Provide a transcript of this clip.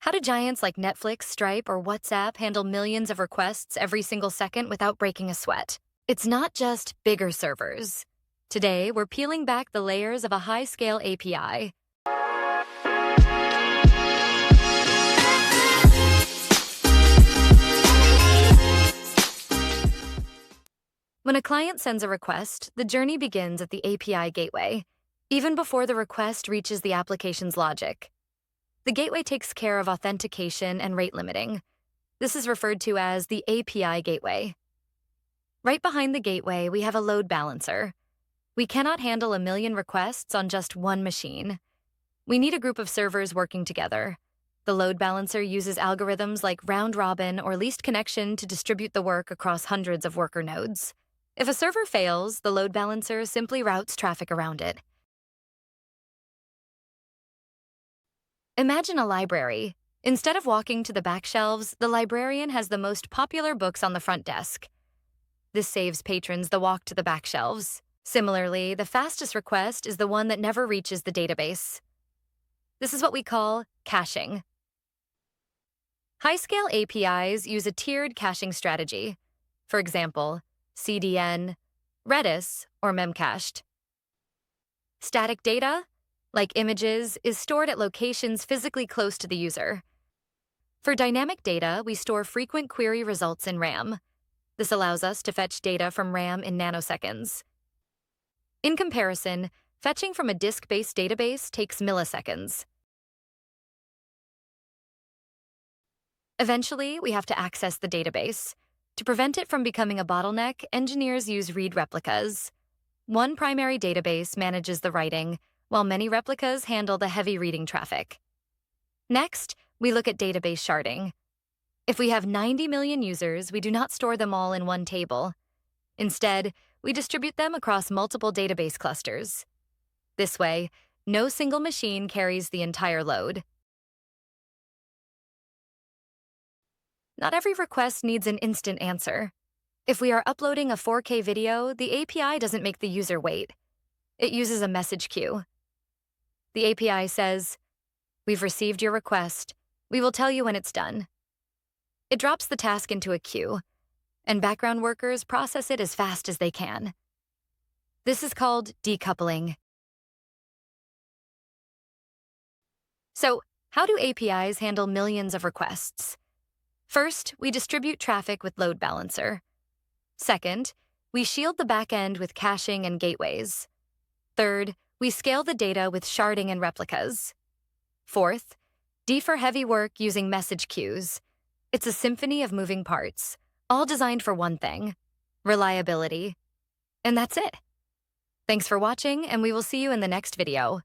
How do giants like Netflix, Stripe, or WhatsApp handle millions of requests every single second without breaking a sweat? It's not just bigger servers. Today, we're peeling back the layers of a high-scale API. When a client sends a request, the journey begins at the API gateway, even before the request reaches the application's logic. The gateway takes care of authentication and rate limiting. This is referred to as the API gateway. Right behind the gateway, we have a load balancer. We cannot handle a million requests on just one machine. We need a group of servers working together. The load balancer uses algorithms like round robin or least connection to distribute the work across hundreds of worker nodes. If a server fails, the load balancer simply routes traffic around it. Imagine a library. Instead of walking to the back shelves, the librarian has the most popular books on the front desk. This saves patrons the walk to the back shelves. Similarly, the fastest request is the one that never reaches the database. This is what we call caching. High-scale APIs use a tiered caching strategy. For example, CDN, Redis, or memcached. Static data, like images, is stored at locations physically close to the user. For dynamic data, we store frequent query results in RAM. This allows us to fetch data from RAM in nanoseconds. In comparison, fetching from a disk-based database takes milliseconds. Eventually, we have to access the database. To prevent it from becoming a bottleneck, engineers use read replicas. One primary database manages the writing, while many replicas handle the heavy reading traffic. Next, we look at database sharding. If we have 90 million users, we do not store them all in one table. Instead, we distribute them across multiple database clusters. This way, no single machine carries the entire load. Not every request needs an instant answer. If we are uploading a 4K video, the API doesn't make the user wait. It uses a message queue. The API says, "We've received your request. We will tell you when it's done." It drops the task into a queue, and background workers process it as fast as they can. This is called decoupling. So, how do APIs handle millions of requests? First, we distribute traffic with load balancer. Second, we shield the backend with caching and gateways. Third, we scale the data with sharding and replicas. Fourth, defer heavy work using message queues. It's a symphony of moving parts, all designed for one thing: reliability. And that's it. Thanks for watching, and we will see you in the next video.